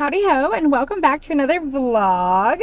Howdy ho, and welcome back to another vlog.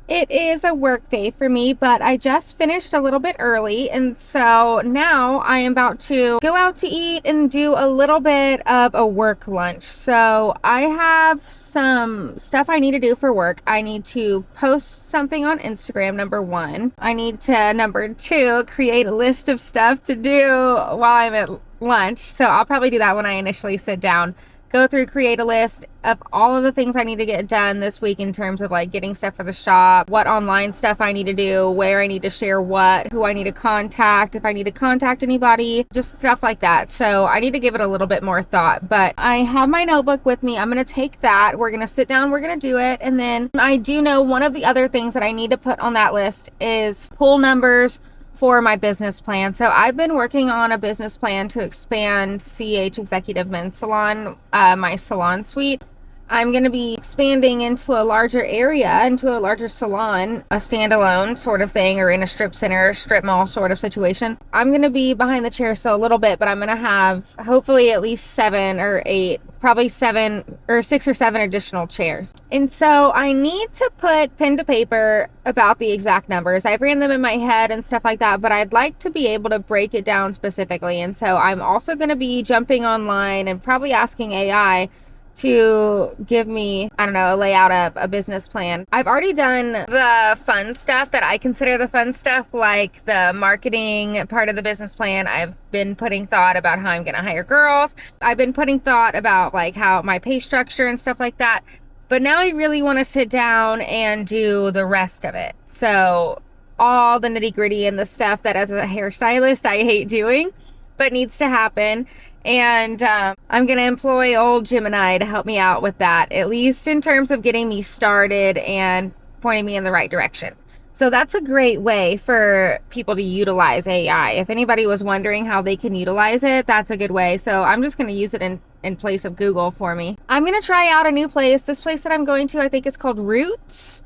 It is a work day for me, but I just finished a little bit early, and so now I am about to go out to eat and do a little bit of a work lunch. So I have some stuff I need to do for work. I need to post something on Instagram, number one. I need to, number two, create a list of stuff to do while I'm at lunch. So I'll probably do that when I initially sit down. Go through, create a list of all of the things I need to get done this week in terms of like getting stuff for the shop, what online stuff I need to do, where I need to share what, who I need to contact, if I need to contact anybody, just stuff like that. So I need to give it a little bit more thought, but I have my notebook with me. I'm going to take that. We're going to sit down. We're going to do it. And then I do know one of the other things that I need to put on that list is pull numbers for my business plan. So I've been working on a business plan to expand CH Executive Men's Salon, my Salon Suite. I'm going to be expanding into a larger area, into a larger salon, a standalone sort of thing, or in a strip center, strip mall sort of situation. I'm going to be behind the chair still a little bit, but I'm going to have hopefully at least 7 or 8, probably 7 or 6 or 7 additional chairs. And so I need to put pen to paper about the exact numbers. I've ran them in my head and stuff like that, but I'd like to be able to break it down specifically. And so I'm also going to be jumping online and probably asking AI to give me, I don't know, a layout of a business plan. I've already done the fun stuff that I consider the fun stuff, like the marketing part of the business plan. I've been putting thought about how I'm going to hire girls. I've been putting thought about like how my pay structure and stuff like that. But now I really want to sit down and do the rest of it. So all the nitty gritty and the stuff that as a hairstylist I hate doing, but needs to happen. And I'm going to employ old Gemini to help me out with that, at least in terms of getting me started and pointing me in the right direction. So that's a great way for people to utilize AI. If anybody was wondering how they can utilize it, that's a good way. So I'm just going to use it in place of Google for me. I'm going to try out a new place. This place that I'm going to, I think is called Roots.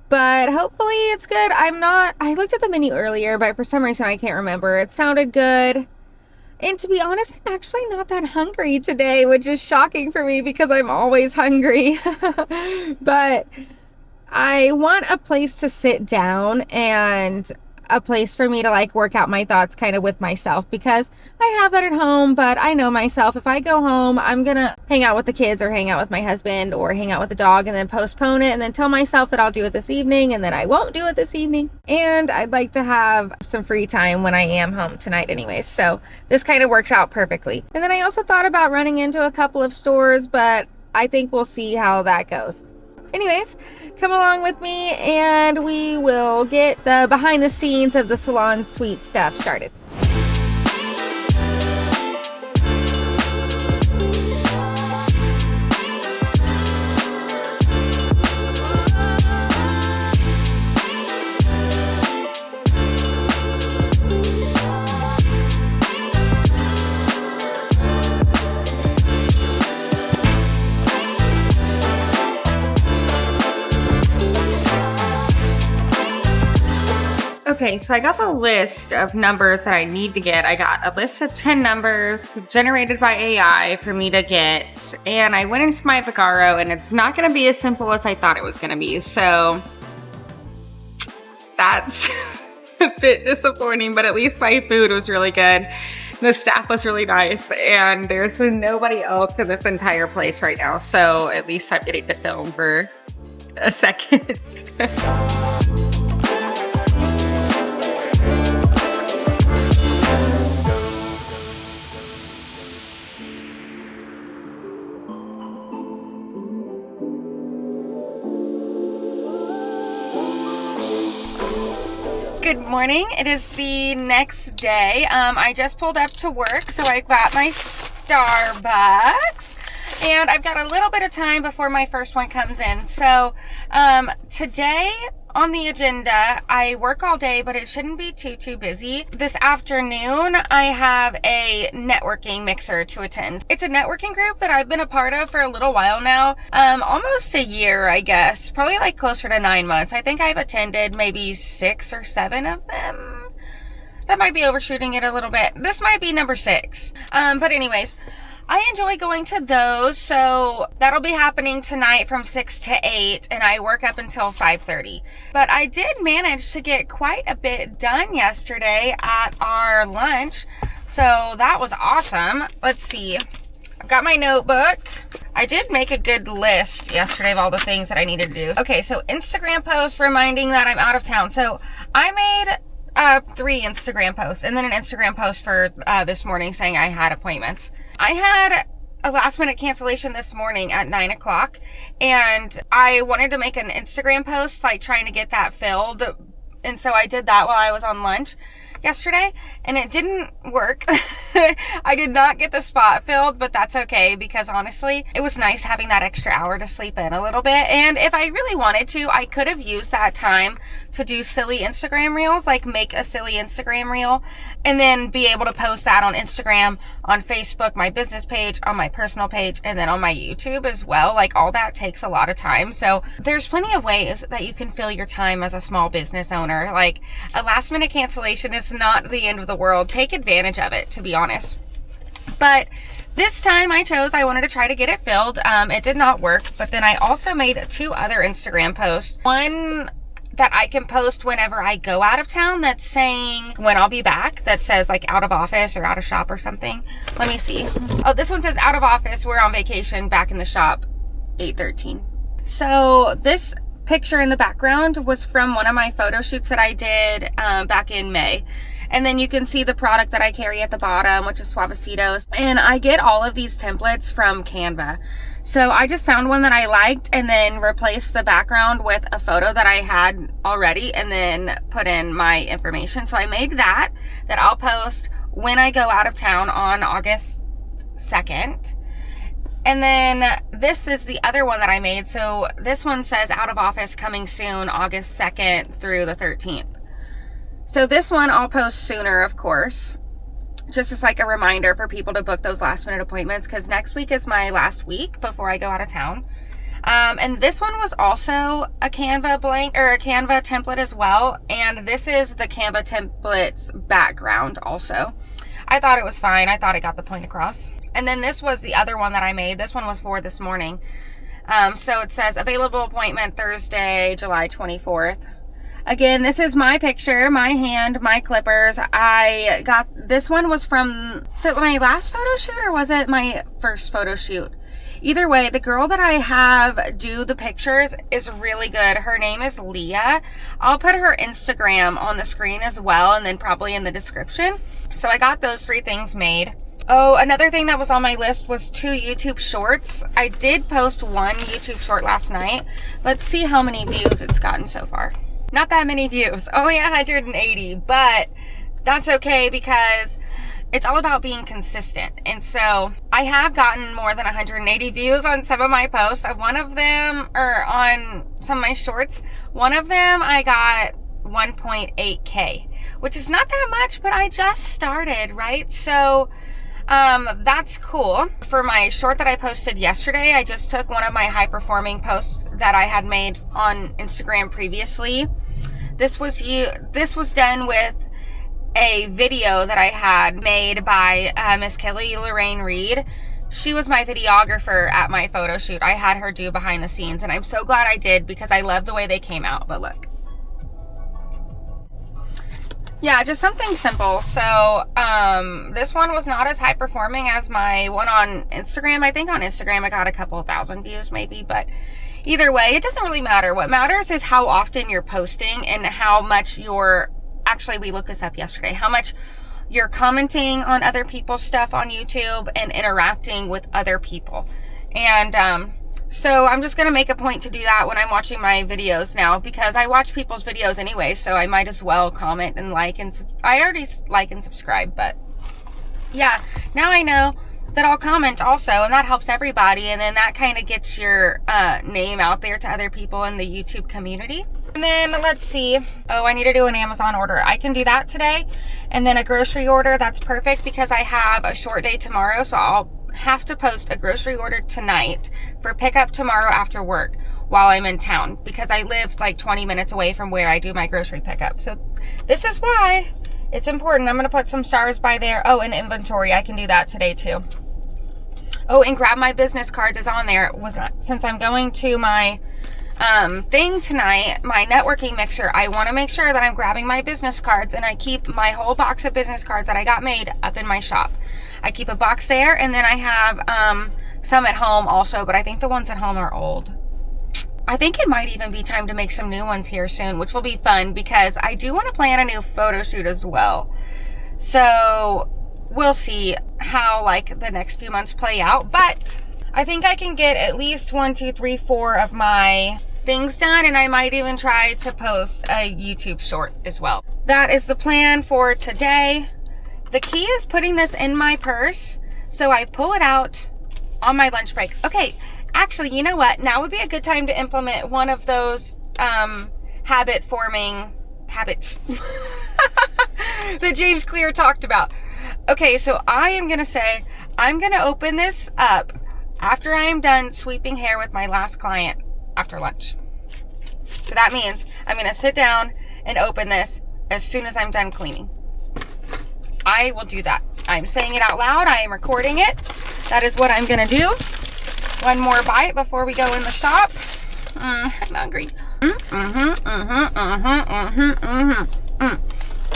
But hopefully it's good. I looked at the menu earlier, but for some reason I can't remember. It sounded good. And to be honest, I'm actually not that hungry today, which is shocking for me because I'm always hungry. But I want a place to sit down and a place for me to like work out my thoughts kind of with myself, because I have that at home, but I know myself. If I go home, I'm gonna hang out with the kids or hang out with my husband or hang out with the dog and then postpone it and then tell myself that I'll do it this evening and then I won't do it this evening. And I'd like to have some free time when I am home tonight anyways. So this kind of works out perfectly. And then I also thought about running into a couple of stores, but I think we'll see how that goes. Anyways, come along with me and we will get the behind the scenes of the Salon Suite stuff started. Okay, so I got the list of numbers that I need to get. I got a list of 10 numbers generated by AI for me to get. And I went into my Vagaro and it's not going to be as simple as I thought it was going to be. So that's a bit disappointing, but at least my food was really good. The staff was really nice and there's nobody else in this entire place right now. So at least I'm getting to film for a second. Good morning. It is the next day. I just pulled up to work, so I got my Starbucks and I've got a little bit of time before my first one comes in. So today on the agenda, I work all day, but it shouldn't be too busy. This afternoon, I have a networking mixer to attend. It's a networking group that I've been a part of for a little while now. Almost a year, I guess. Probably like closer to 9 months. I think I've attended maybe 6 or 7 of them. That might be overshooting it a little bit. This might be number 6. But anyways, I enjoy going to those, so that'll be happening tonight from 6 to 8, and I work up until 5:30. But I did manage to get quite a bit done yesterday at our lunch, so that was awesome. Let's see. I've got my notebook. I did make a good list yesterday of all the things that I needed to do. Okay, so Instagram post reminding that I'm out of town. So I made 3 Instagram posts and then an Instagram post for this morning saying I had appointments. I had a last minute cancellation this morning at 9 o'clock, and I wanted to make an Instagram post like trying to get that filled, and so I did that while I was on lunch yesterday, and it didn't work. I did not get the spot filled, but that's okay, because honestly, it was nice having that extra hour to sleep in a little bit. And if I really wanted to, I could have used that time to do silly Instagram reels, like make a silly Instagram reel and then be able to post that on Instagram, on Facebook, my business page, on my personal page, and then on my YouTube as well. Like, all that takes a lot of time. So there's plenty of ways that you can fill your time as a small business owner. Like, a last minute cancellation is not the end of the world. Take advantage of it, to be honest. But this time I wanted to try to get it filled. It did not work, but then I also made 2 other Instagram posts. One that I can post whenever I go out of town that's saying when I'll be back, that says like out of office or out of shop or something. Let me see. Oh, this one says out of office, we're on vacation, back in the shop, 8/13. So this picture in the background was from one of my photo shoots that I did back in May. And then you can see the product that I carry at the bottom, which is Suavecitos. And I get all of these templates from Canva. So I just found one that I liked and then replaced the background with a photo that I had already and then put in my information. So I made that I'll post when I go out of town on August 2nd. And then this is the other one that I made. So this one says out of office coming soon, August 2nd through the 13th. So this one I'll post sooner, of course, just as like a reminder for people to book those last minute appointments, because next week is my last week before I go out of town. And this one was also a Canva blank or a Canva template as well. And this is the Canva template's background also. I thought it was fine. I thought it got the point across. And then this was the other one that I made. This one was for this morning. So it says available appointment Thursday, July 24th. Again, this is my picture, my hand, my clippers. I got, this one was from, was it my last photo shoot or was it my first photo shoot? Either way, the girl that I have do the pictures is really good. Her name is Leah. I'll put her Instagram on the screen as well, and then probably in the description. So I got those 3 things made. Oh, another thing that was on my list was 2 YouTube shorts. I did post 1 YouTube short last night. Let's see how many views it's gotten so far. Not that many views, only 180, but that's okay because it's all about being consistent. And so I have gotten more than 180 views on some of my posts. One of them, or on some of my shorts, one of them I got 1.8K, which is not that much, but I just started, right? So that's cool. For my short that I posted yesterday, I just took one of my high performing posts that I had made on Instagram previously. This was done with a video that I had made by Miss Kelly Lorraine Reed. She was my videographer at my photo shoot. I had her do behind the scenes, and I'm so glad I did because I love the way they came out. But look. Yeah, just something simple. So this one was not as high performing as my one on Instagram. I think on Instagram I got a couple thousand views maybe, but either way, it doesn't really matter. What matters is how often you're posting and how much you're, actually we looked this up yesterday, how much you're commenting on other people's stuff on YouTube and interacting with other people. And so I'm just going to make a point to do that when I'm watching my videos now, because I watch people's videos anyway, so I might as well comment and like, and I already like and subscribe, but yeah, now I know that I'll comment also, and that helps everybody, and then that kind of gets your name out there to other people in the YouTube community. And then let's see, oh, I need to do an Amazon order. I can do that today, and then a grocery order, that's perfect because I have a short day tomorrow, so I'll have to post a grocery order tonight for pickup tomorrow after work while I'm in town, because I live like 20 minutes away from where I do my grocery pickup. So this is why it's important. I'm going to put some stars by there. Oh, and inventory, I can do that today too. Oh, and grab my business cards is on there. Since I'm going to my thing tonight, my networking mixer, I want to make sure that I'm grabbing my business cards, and I keep my whole box of business cards that I got made up in my shop. I keep a box there, and then I have some at home also, but I think the ones at home are old. I think it might even be time to make some new ones here soon, which will be fun because I do want to plan a new photo shoot as well. So we'll see how like the next few months play out, but I think I can get at least 1, 2, 3, 4 of my things done, and I might even try to post a YouTube short as well. That is the plan for today. The key is putting this in my purse, so I pull it out on my lunch break. Okay, actually, you know what? Now would be a good time to implement one of those habit-forming habits that James Clear talked about. Okay, so I am going to say, I'm going to open this up after I am done sweeping hair with my last client after lunch. So that means I'm going to sit down and open this as soon as I'm done cleaning. I will do that. I'm saying it out loud. I am recording it. That is what I'm going to do. One more bite before we go in the shop. I'm hungry.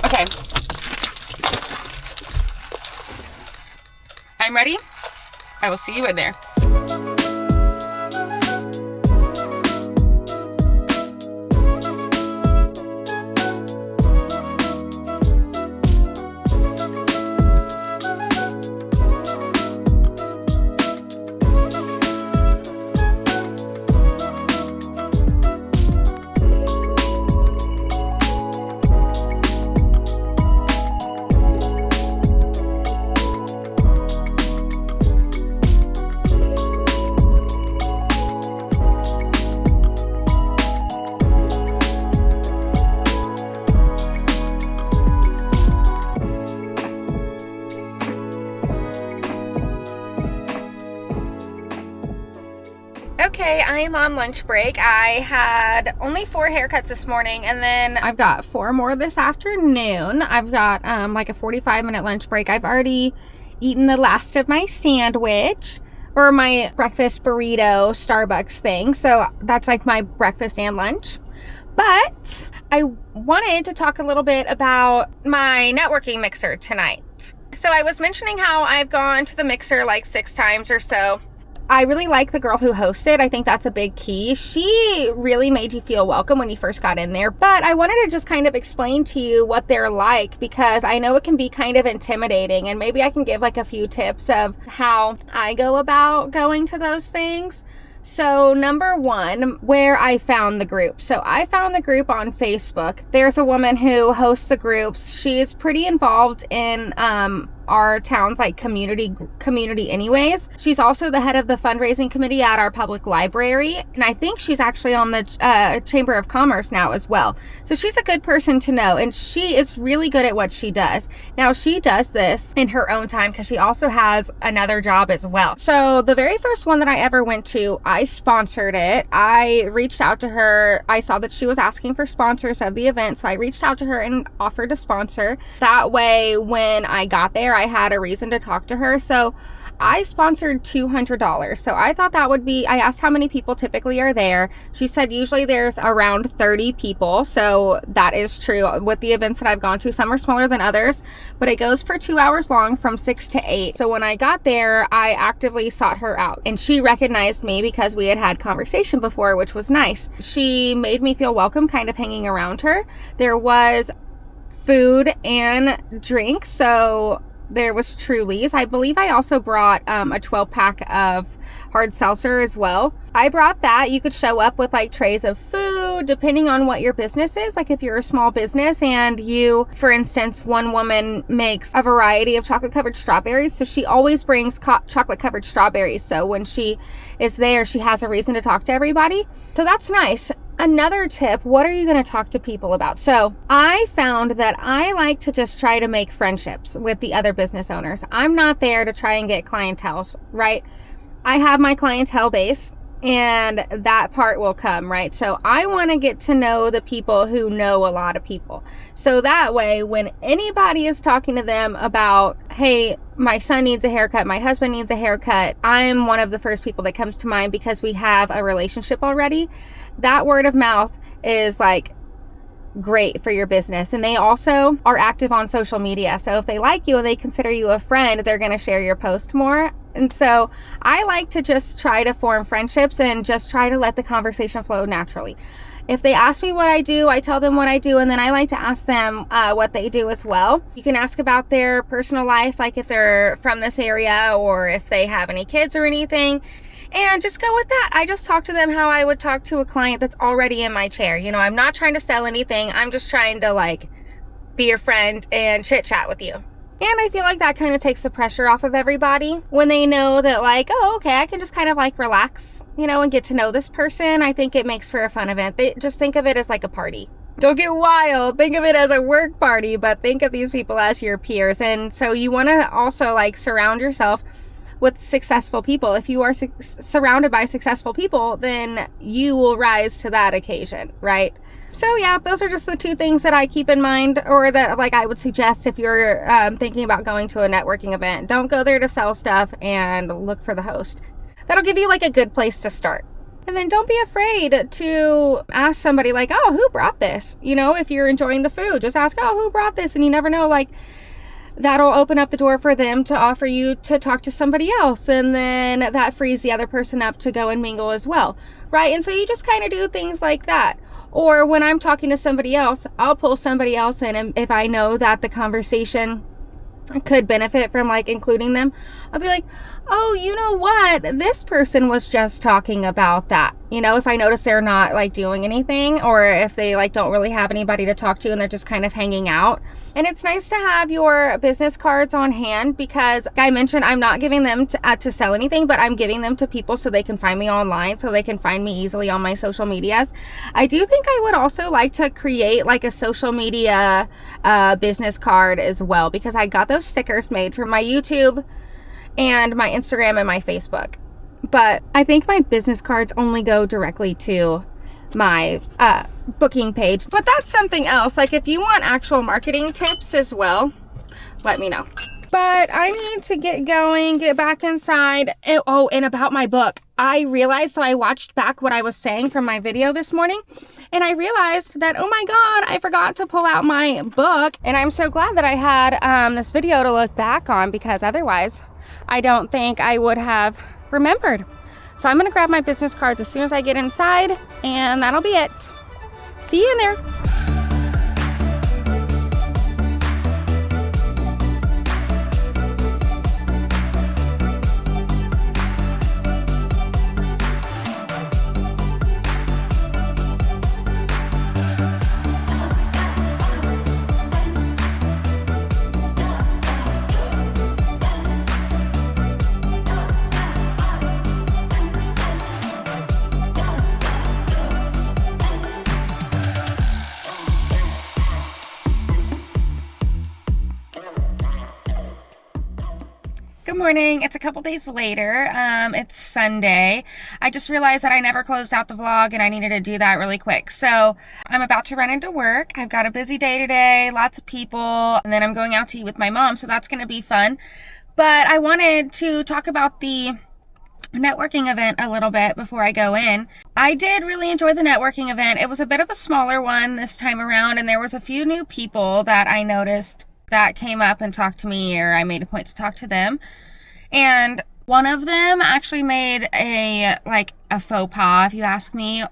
Okay. I'm ready. I will see you in there. Okay, I am on lunch break. I had only 4 haircuts this morning, and then I've got 4 more this afternoon. I've got like a 45-minute lunch break. I've already eaten the last of my sandwich, or my breakfast burrito Starbucks thing. So that's like my breakfast and lunch. But I wanted to talk a little bit about my networking mixer tonight. So I was mentioning how I've gone to the mixer like 6 times or so. I really like the girl who hosted. I think that's a big key. She really made you feel welcome when you first got in there. But I wanted to just kind of explain to you what they're like, because I know it can be kind of intimidating, and maybe I can give like a few tips of how I go about going to those things. So number 1, where I found the group. So I found the group on Facebook. There's a woman who hosts the groups. She is pretty involved in our town's like community anyways. She's also the head of the fundraising committee at our public library, and I think she's actually on the Chamber of Commerce now as well. So she's a good person to know, and she is really good at what she does. Now she does this in her own time because she also has another job as well. So the very first one that I ever went to, I sponsored it. I reached out to her. I saw that she was asking for sponsors of the event, so I reached out to her and offered to sponsor. That way when I got there, I had a reason to talk to her. So I sponsored $200. So I thought that would be, I asked how many people typically are there. She said usually there's around 30 people. So that is true with the events that I've gone to. Some are smaller than others, but it goes for 2 hours long from 6 to 8. So when I got there, I actively sought her out, and she recognized me because we had had conversation before, which was nice. She made me feel welcome kind of hanging around her. There was food and drink. So there was Truly's. I believe I also brought a 12-pack of hard seltzer as well. I brought that. You could show up with like trays of food depending on what your business is. Like if you're a small business and you, for instance, one woman makes a variety of chocolate covered strawberries, so she always brings chocolate covered strawberries. So when she is there, she has a reason to talk to everybody. So that's nice. Another tip, what are you going to talk to people about? So I found that I like to just try to make friendships with the other business owners. I'm not there to try and get clientele, right? I have my clientele base. and that part will come, right? So I want to get to know the people who know a lot of people. So that way, when anybody is talking to them about, hey, my son needs a haircut, my husband needs a haircut, I'm one of the first people that comes to mind because we have a relationship already. That word of mouth is like great for your business. And they also are active on social media. So if they like you and they consider you a friend, they're going to share your post more. And so I like to just try to form friendships and just try to let the conversation flow naturally. If they ask me what I do, I tell them what I do, and then I like to ask them what they do as well. You can ask about their personal life, like if they're from this area or if they have any kids or anything, and just go with that. I just talk to them how I would talk to a client that's already in my chair. You know, I'm not trying to sell anything. I'm just trying to like be your friend and chit chat with you. And I feel like that kind of takes the pressure off of everybody when they know that like, oh, okay, I can just kind of like relax, you know, and get to know this person. I think it makes for a fun event. They just think of it as like a party. Don't get wild. Think of it as a work party, but think of these people as your peers. And so you want to also like surround yourself with successful people. If you are surrounded by successful people, then you will rise to that occasion, right? So yeah, those are just the two things that I keep in mind, or that like I would suggest if you're thinking about going to a networking event. Don't go there to sell stuff, and look for the host. That'll give you like a good place to start. And then don't be afraid to ask somebody like, oh, who brought this? You know, if you're enjoying the food, just ask, oh, who brought this? And you never know, like that'll open up the door for them to offer you to talk to somebody else. And then that frees the other person up to go and mingle as well, right? And so you just kind of do things like that. Or when I'm talking to somebody else, I'll pull somebody else in, and if I know that the conversation could benefit from like including them, I'll be like, oh, you know what? This person was just talking about that. You know, if I notice they're not like doing anything, or if they like don't really have anybody to talk to and they're just kind of hanging out. And it's nice to have your business cards on hand because, like I mentioned, I'm not giving them to sell anything, but I'm giving them to people so they can find me online, so they can find me easily on my social medias. I do think I would also like to create like a social media business card as well, because I got those stickers made for my YouTube and my Instagram and my Facebook. But I think my business cards only go directly to my booking page. But that's something else. Like if you want actual marketing tips as well, let me know. But I need to get going, get back inside. And about my book, I realized, so I watched back what I was saying from my video this morning, and I realized that, oh my God, I forgot to pull out my book. And I'm so glad that I had this video to look back on, because otherwise I don't think I would have remembered. So I'm gonna grab my business cards as soon as I get inside, and that'll be it. See you in there. Good morning. It's a couple days later. It's Sunday. I just realized that I never closed out the vlog, and I needed to do that really quick. So I'm about to run into work. I've got a busy day today, lots of people, and then I'm going out to eat with my mom, so that's going to be fun. But I wanted to talk about the networking event a little bit before I go in. I did really enjoy the networking event. It was a bit of a smaller one this time around, and there was a few new people that I noticed that came up and talked to me, or I made a point to talk to them. And one of them actually made a faux pas, if you ask me.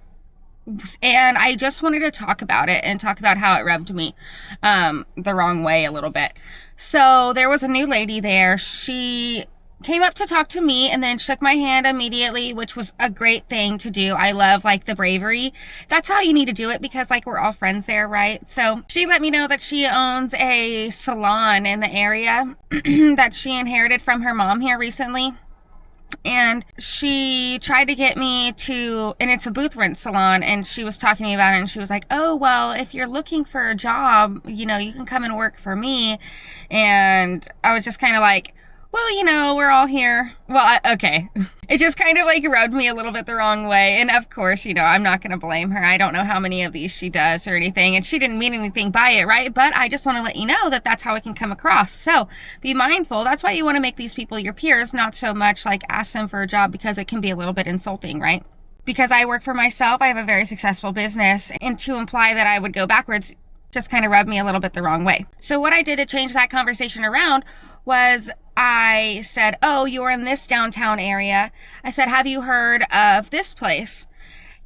And I just wanted to talk about it and talk about how it rubbed me the wrong way a little bit. So there was a new lady there. She came up to talk to me and then shook my hand immediately, which was a great thing to do. I love like the bravery. That's how you need to do it, because like we're all friends there, right? So she let me know that she owns a salon in the area that she inherited from her mom here recently. And she tried to get me to, and it's a booth rent salon, and she was talking to me about it, and she was like, oh, well, if you're looking for a job, you know, you can come and work for me. And I was just kind of like, well, you know, we're all here. Well, okay. It just kind of like rubbed me a little bit the wrong way. And of course, you know, I'm not going to blame her. I don't know how many of these she does or anything. And she didn't mean anything by it, right? But I just want to let you know that that's how it can come across. So be mindful. That's why you want to make these people your peers, not so much like ask them for a job, because it can be a little bit insulting, right? Because I work for myself, I have a very successful business, and to imply that I would go backwards just kind of rubbed me a little bit the wrong way. So what I did to change that conversation around was I said, oh, you're in this downtown area. I said, have you heard of this place?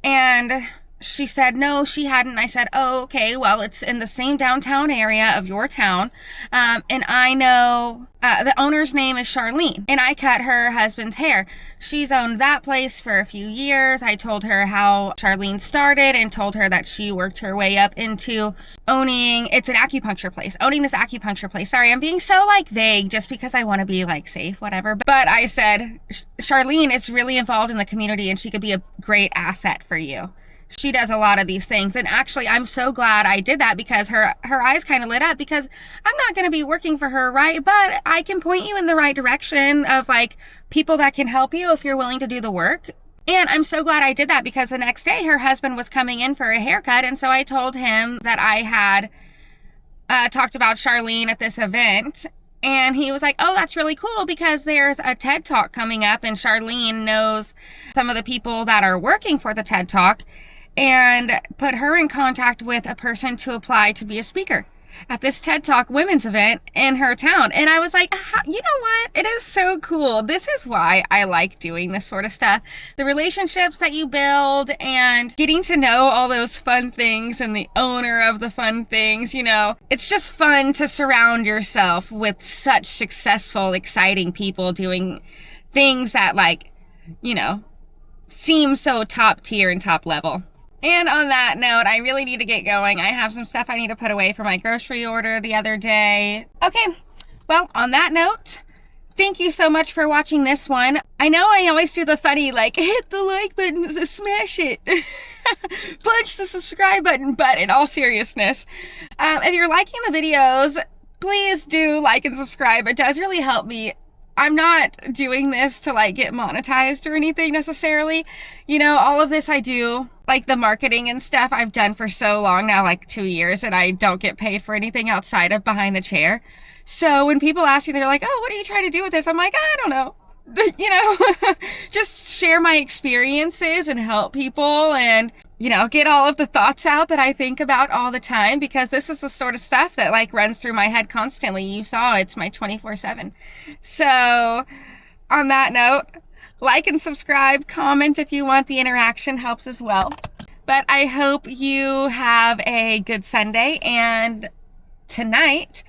And she said, no, she hadn't. I said, oh, okay, well, it's in the same downtown area of your town. And I know the owner's name is Charlene, and I cut her husband's hair. She's owned that place for a few years. I told her how Charlene started and told her that she worked her way up into owning, it's an acupuncture place, owning this acupuncture place. Sorry, I'm being so like vague just because I want to be like safe, whatever. But I said, Charlene is really involved in the community and she could be a great asset for you. She does a lot of these things. And actually, I'm so glad I did that, because her eyes kind of lit up, because I'm not going to be working for her, right? But I can point you in the right direction of like people that can help you if you're willing to do the work. And I'm so glad I did that, because the next day her husband was coming in for a haircut. And so I told him that I had talked about Charlene at this event. And he was like, oh, that's really cool, because there's a TED Talk coming up and Charlene knows some of the people that are working for the TED Talk, and put her in contact with a person to apply to be a speaker at this TED Talk women's event in her town. And I was like, you know what? It is so cool. This is why I like doing this sort of stuff. The relationships that you build and getting to know all those fun things and the owner of the fun things, you know, it's just fun to surround yourself with such successful, exciting people doing things that, like, you know, seem so top tier and top level. And on that note, I really need to get going. I have some stuff I need to put away for my grocery order the other day. Okay, well, on that note, thank you so much for watching this one. I know I always do the funny, like, hit the like button, smash it, punch the subscribe button, but in all seriousness, if you're liking the videos, please do like and subscribe. It does really help me. I'm not doing this to like get monetized or anything necessarily. You know, all of this I do, like the marketing and stuff, I've done for so long now, like 2 years, and I don't get paid for anything outside of behind the chair. So when people ask me, they're like, oh, what are you trying to do with this? I'm like, I don't know. You know, just share my experiences and help people and, you know, get all of the thoughts out that I think about all the time, because this is the sort of stuff that like runs through my head constantly. You saw it's my 24/7. So on that note, like and subscribe, comment if you want. The interaction helps as well. But I hope you have a good Sunday, and tonight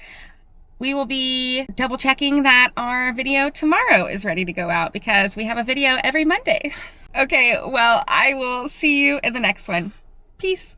we will be double checking that our video tomorrow is ready to go out, because we have a video every Monday. Okay, well, I will see you in the next one. Peace.